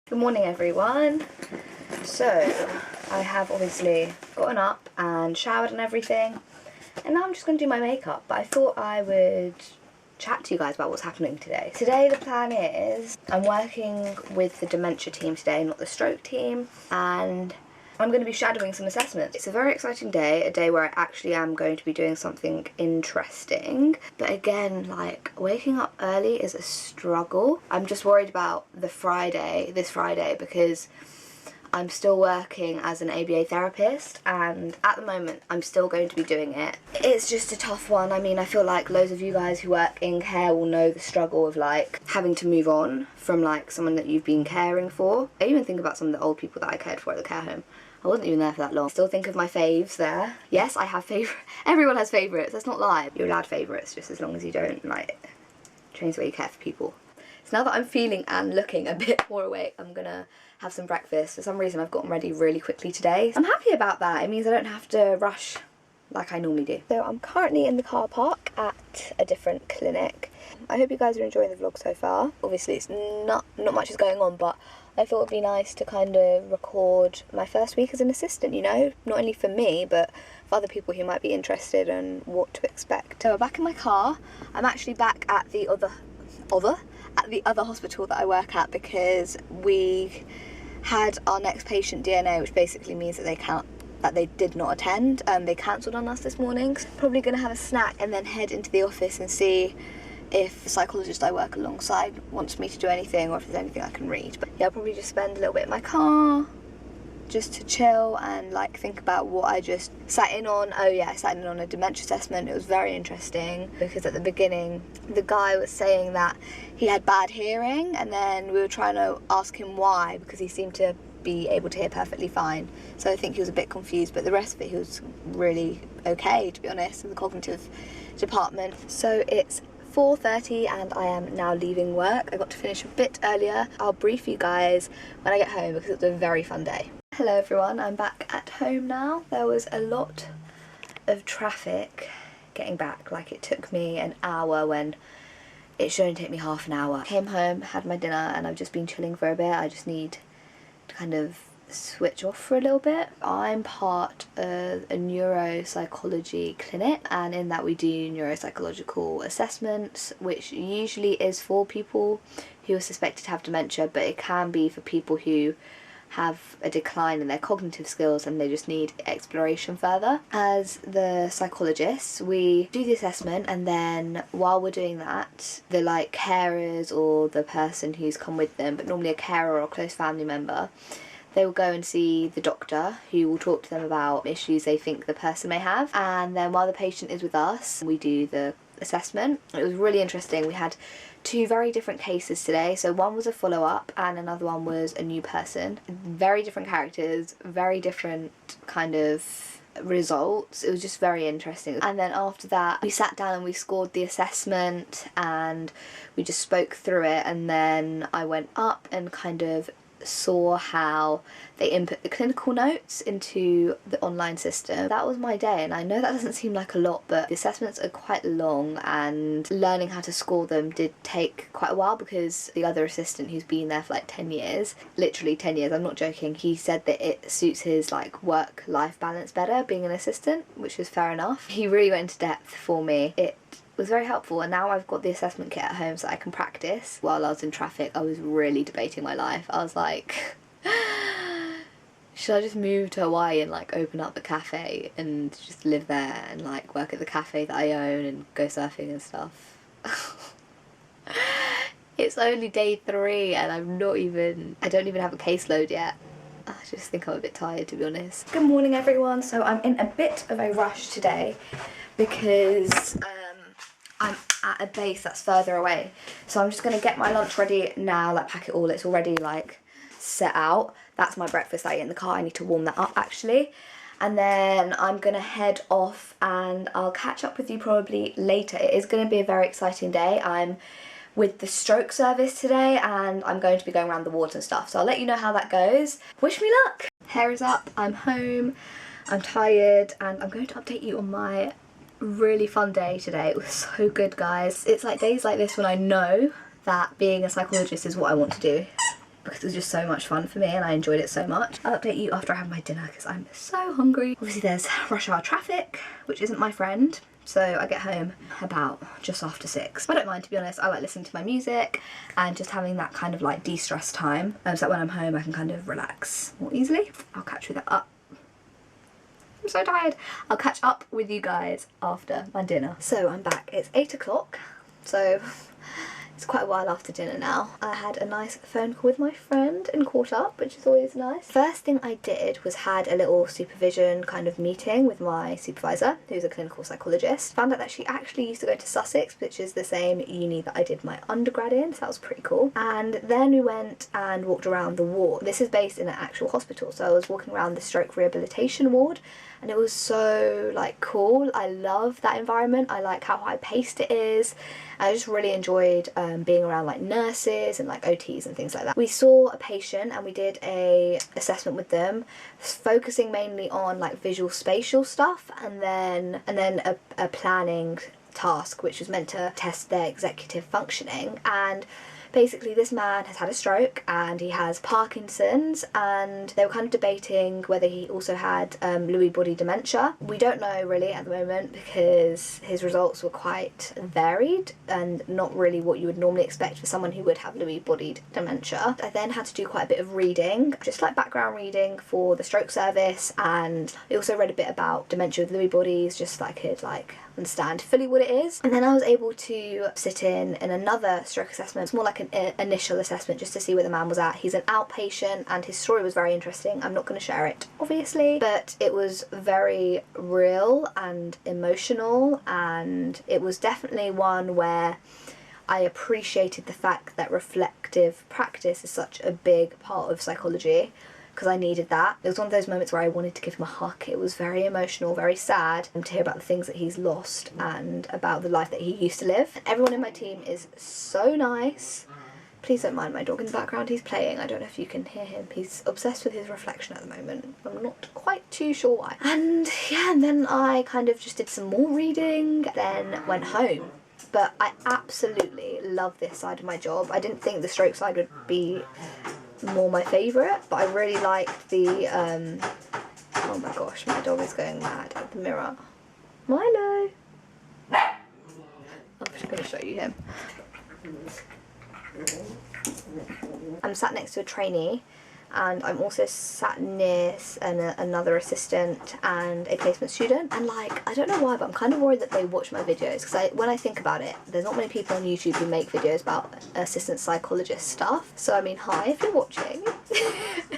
Good morning everyone. So I have obviously gotten up and showered and everything, and now I'm just going to do my makeup, but I thought I would chat to you guys about what's happening today. Today the plan is I'm working with the dementia team today, not the stroke team, and I'm going to be shadowing some assessments. It's a very exciting day, a day where I actually am going to be doing something interesting. But again, like, waking up early is a struggle. I'm just worried about this Friday, because I'm still working as an ABA therapist, and at the moment I'm still going to be doing it. It's just a tough one. I mean, I feel like loads of you guys who work in care will know the struggle of like having to move on from like someone that you've been caring for. I even think about some of the old people that I cared for at the care home. I wasn't even there for that long. Still think of my faves there. Yes, I have favourites. Everyone has favourites. That's not lie. You're allowed favourites just as long as you don't like change the way you care for people. So now that I'm feeling and looking a bit more awake, I'm gonna have some breakfast. For some reason I've gotten ready really quickly today. I'm happy about that. It means I don't have to rush like I normally do. So I'm currently in the car park at a different clinic. I hope you guys are enjoying the vlog so far. Obviously it's not much is going on, but I thought it'd be nice to kind of record my first week as an assistant, you know? Not only for me, but for other people who might be interested in what to expect. So we're back in my car. I'm actually back at the other hospital that I work at, because we had our next patient DNA, which basically means that they did not attend. They cancelled on us this morning. So probably gonna have a snack and then head into the office and see if the psychologist I work alongside wants me to do anything, or if there's anything I can read. But yeah, I'll probably just spend a little bit in my car just to chill and like think about what I just sat in on. Oh yeah, I sat in on a dementia assessment. It was very interesting because at the beginning the guy was saying that he had bad hearing, and then we were trying to ask him why, because he seemed to be able to hear perfectly fine. So I think he was a bit confused, but the rest of it he was really okay, to be honest, in the cognitive department. So it's 4:30 and I am now leaving work. I got to finish a bit earlier. I'll brief you guys when I get home because it was a very fun day. Hello everyone, I'm back at home now. There was a lot of traffic getting back. Like, it took me an hour when it should only take me half an hour. Came home, had my dinner, and I've just been chilling for a bit. I just need to kind of switch off for a little bit. I'm part of a neuropsychology clinic, and in that we do neuropsychological assessments, which usually is for people who are suspected to have dementia, but it can be for people who have a decline in their cognitive skills and they just need exploration further. As the psychologists, we do the assessment, and then while we're doing that, the like carers or the person who's come with them, but normally a carer or a close family member, they will go and see the doctor, who will talk to them about issues they think the person may have. And then while the patient is with us, we do the assessment. It was really interesting. We had two very different cases today. So one was a follow-up and another one was a new person. Very different characters, very different kind of results. It was just very interesting. And then after that we sat down and we scored the assessment and we just spoke through it, and then I went up and kind of saw how they input the clinical notes into the online system. That was my day, and I know that doesn't seem like a lot, but the assessments are quite long and learning how to score them did take quite a while, because the other assistant, who's been there for like 10 years, literally 10 years, I'm not joking, he said that it suits his like work-life balance better being an assistant, which is fair enough. He really went into depth for me. It was very helpful, and now I've got the assessment kit at home so I can practice. While I was in traffic, I was really debating my life. I was like, should I just move to Hawaii and like open up a cafe and just live there and like work at the cafe that I own and go surfing and stuff? It's only day 3 and I don't even have a caseload yet. I just think I'm a bit tired, to be honest. Good morning everyone. So I'm in a bit of a rush today because I'm at a base that's further away. So I'm just gonna get my lunch ready now, like pack it all. It's already like set out. That's my breakfast that I ate in the car. I need to warm that up actually. And then I'm gonna head off and I'll catch up with you probably later. It is gonna be a very exciting day. I'm with the stroke service today and I'm going to be going around the wards and stuff. So I'll let you know how that goes. Wish me luck. Hair is up, I'm home, I'm tired, and I'm going to update you on my really fun day today. It was so good, guys. It's like days like this when I know that being a psychologist is what I want to do. because it was just so much fun for me and I enjoyed it so much. I'll update you after I have my dinner because I'm so hungry. Obviously there's rush hour traffic, which isn't my friend. So I get home about just after 6. I don't mind, to be honest. I like listening to my music and just having that kind of like de-stress time, so that when I'm home I can kind of relax more easily. I'll catch that up. I'm so tired. I'll catch up with you guys after my dinner. So I'm back. It's 8 o'clock. So it's quite a while after dinner now. I had a nice phone call with my friend and caught up, which is always nice. First thing I did was had a little supervision kind of meeting with my supervisor, who's a clinical psychologist. Found out that she actually used to go to Sussex, which is the same uni that I did my undergrad in, so that was pretty cool. And then we went and walked around the ward. This is based in an actual hospital, so I was walking around the stroke rehabilitation ward, and it was so like cool. I love that environment. I like how high paced it is. I just really enjoyed being around like nurses and like OTs and things like that. We saw a patient and we did a assessment with them, focusing mainly on like visual spatial stuff, and then a planning task which was meant to test their executive functioning. And basically this man has had a stroke and he has Parkinson's, and they were kind of debating whether he also had Lewy body dementia. We don't know really at the moment because his results were quite varied and not really what you would normally expect for someone who would have Lewy body dementia. I then had to do quite a bit of reading, just like background reading for the stroke service, and I also read a bit about dementia with Lewy bodies just so I could like understand fully what it is. And then I was able to sit in another stroke assessment. It's more like an initial assessment just to see where the man was at. He's an outpatient and his story was very interesting. I'm not going to share it obviously, but it was very real and emotional, and it was definitely one where I appreciated the fact that reflective practice is such a big part of psychology, because I needed that. It was one of those moments where I wanted to give him a hug. It was very emotional, very sad, to hear about the things that he's lost and about the life that he used to live. Everyone in my team is so nice. Please don't mind my dog in the background. He's playing. I don't know if you can hear him. He's obsessed with his reflection at the moment. I'm not quite too sure why. And yeah, and then I kind of just did some more reading, then went home. But I absolutely love this side of my job. I didn't think the stroke side would be more my favourite, but I really liked the oh my gosh, my dog is going mad at the mirror. Milo! I'm just going to show you him. I'm sat next to a trainee, and I'm also sat near another assistant and a placement student, and like, I don't know why, but I'm kind of worried that they watch my videos, because when I think about it, there's not many people on YouTube who make videos about assistant psychologist stuff. So I mean, hi if you're watching.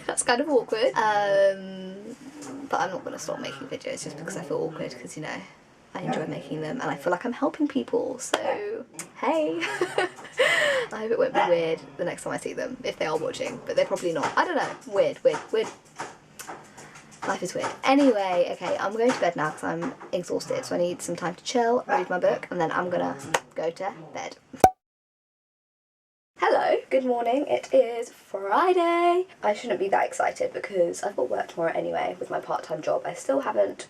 That's kind of awkward, but I'm not going to stop making videos just because I feel awkward, because you know, I enjoy making them and I feel like I'm helping people, so hey. I hope it won't be weird the next time I see them, if they are watching, but they're probably not. I don't know. Weird. Life is weird. Anyway, okay, I'm going to bed now because I'm exhausted, so I need some time to chill, read my book, and then I'm gonna go to bed. Hello, good morning. It is Friday. I shouldn't be that excited because I've got work tomorrow anyway with my part-time job. I still haven't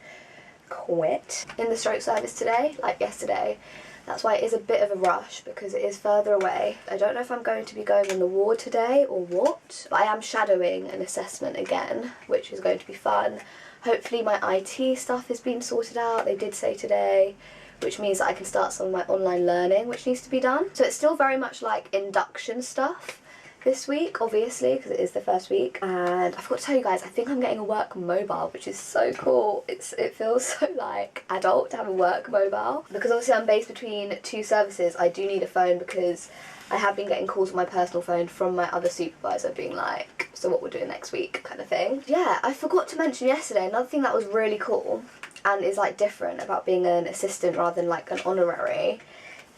quit in the stroke service today, like yesterday. That's why it is a bit of a rush, because it is further away. I don't know if I'm going to be going on the ward today or what, but I am shadowing an assessment again, which is going to be fun. Hopefully my IT stuff has been sorted out, they did say today, which means that I can start some of my online learning, which needs to be done. So it's still very much like induction stuff this week, obviously, because it is the first week. And I forgot to tell you guys, I think I'm getting a work mobile, which is so cool. It feels so like adult to have a work mobile, because obviously I'm based between two services. I do need a phone because I have been getting calls on my personal phone from my other supervisor being like, so what we're doing next week kind of thing. Yeah, I forgot to mention yesterday, another thing that was really cool and is like different about being an assistant rather than like an honorary,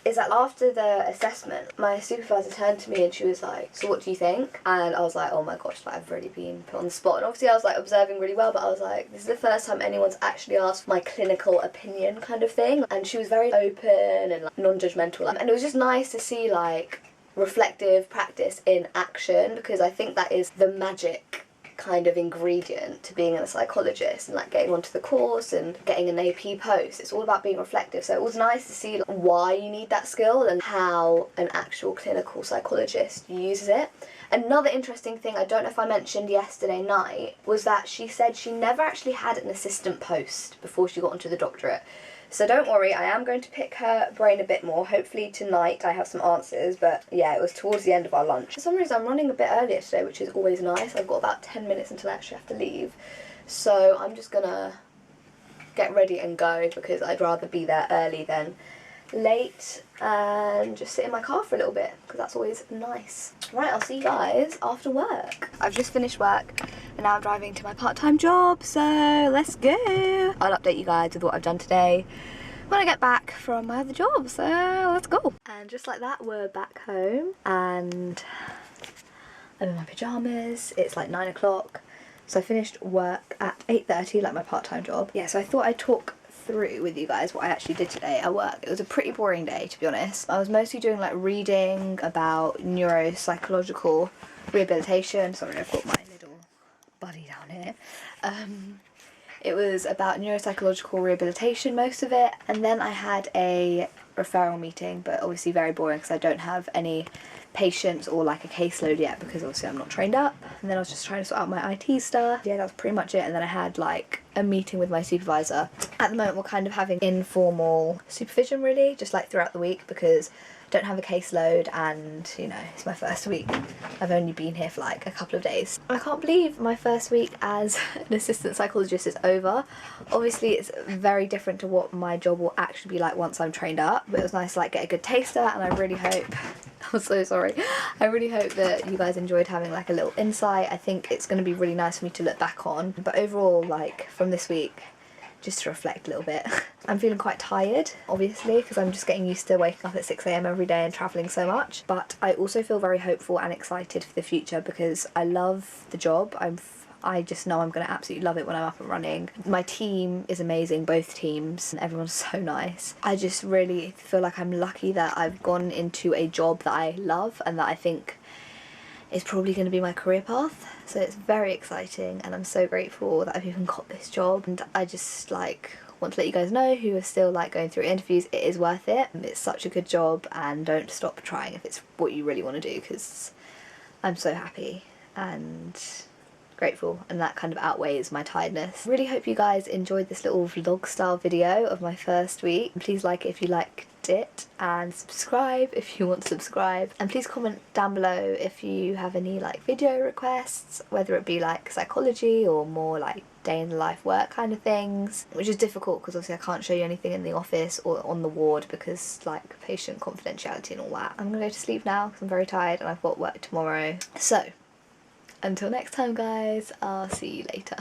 is that after the assessment, my supervisor turned to me and she was like, so what do you think? And I was like, oh my gosh, like, I've really been put on the spot. And obviously I was like observing really well, but I was like, this is the first time anyone's actually asked my clinical opinion kind of thing. And she was very open and like, non-judgmental. And it was just nice to see like reflective practice in action, because I think that is the magic kind of ingredient to being a psychologist and like getting onto the course and getting an AP post. It's all about being reflective, so it was nice to see why you need that skill and how an actual clinical psychologist uses it. Another interesting thing, I don't know if I mentioned yesterday night, was that she said she never actually had an assistant post before she got onto the doctorate. So don't worry, I am going to pick her brain a bit more. Hopefully tonight I have some answers, but yeah, it was towards the end of our lunch. For some reason I'm running a bit earlier today, which is always nice. I've got about 10 minutes until I actually have to leave. So I'm just gonna get ready and go because I'd rather be there early than late and just sit in my car for a little bit because that's always nice. Right, I'll see you guys after work. I've just finished work and now I'm driving to my part-time job, so let's go. I'll update you guys with what I've done today when I get back from my other job, so let's go. And just like that, we're back home and I'm in my pyjamas. It's like 9 o'clock. So I finished work at 8:30, like my part-time job. Yeah, so I thought I'd talk through with you guys what I actually did today at work. It was a pretty boring day, to be honest. I was mostly doing like reading about neuropsychological rehabilitation. Sorry, I've got my little buddy down here. It was about neuropsychological rehabilitation, most of it, and then I had a referral meeting, but obviously very boring because I don't have any patients or like a caseload yet because obviously I'm not trained up. And then I was just trying to sort out my IT stuff. Yeah, that was pretty much it. And then I had like a meeting with my supervisor. At the moment we're kind of having informal supervision really, just like throughout the week because I don't have a caseload and you know, it's my first week. I've only been here for like a couple of days. I can't believe my first week as an assistant psychologist is over. Obviously it's very different to what my job will actually be like once I'm trained up, but it was nice to like get a good taster, and I really hope I'm so sorry. I really hope that you guys enjoyed having like a little insight. I think it's going to be really nice for me to look back on. But overall, like from this week, just to reflect a little bit, I'm feeling quite tired, obviously, because I'm just getting used to waking up at 6 AM every day and travelling so much. But I also feel very hopeful and excited for the future because I love the job. I just know I'm going to absolutely love it when I'm up and running. My team is amazing, both teams, and everyone's so nice. I just really feel like I'm lucky that I've gone into a job that I love and that I think is probably going to be my career path. So it's very exciting and I'm so grateful that I've even got this job. And I just like want to let you guys know who are still like going through interviews, it is worth it. It's such a good job and don't stop trying if it's what you really want to do because I'm so happy and grateful, and that kind of outweighs my tiredness. Really hope you guys enjoyed this little vlog style video of my first week. Please like it if you liked it and subscribe if you want to subscribe, and please comment down below if you have any like video requests, whether it be like psychology or more like day in the life work kind of things, which is difficult because obviously I can't show you anything in the office or on the ward because like patient confidentiality and all that. I'm gonna go to sleep now because I'm very tired and I've got work tomorrow. So until next time guys, I'll see you later.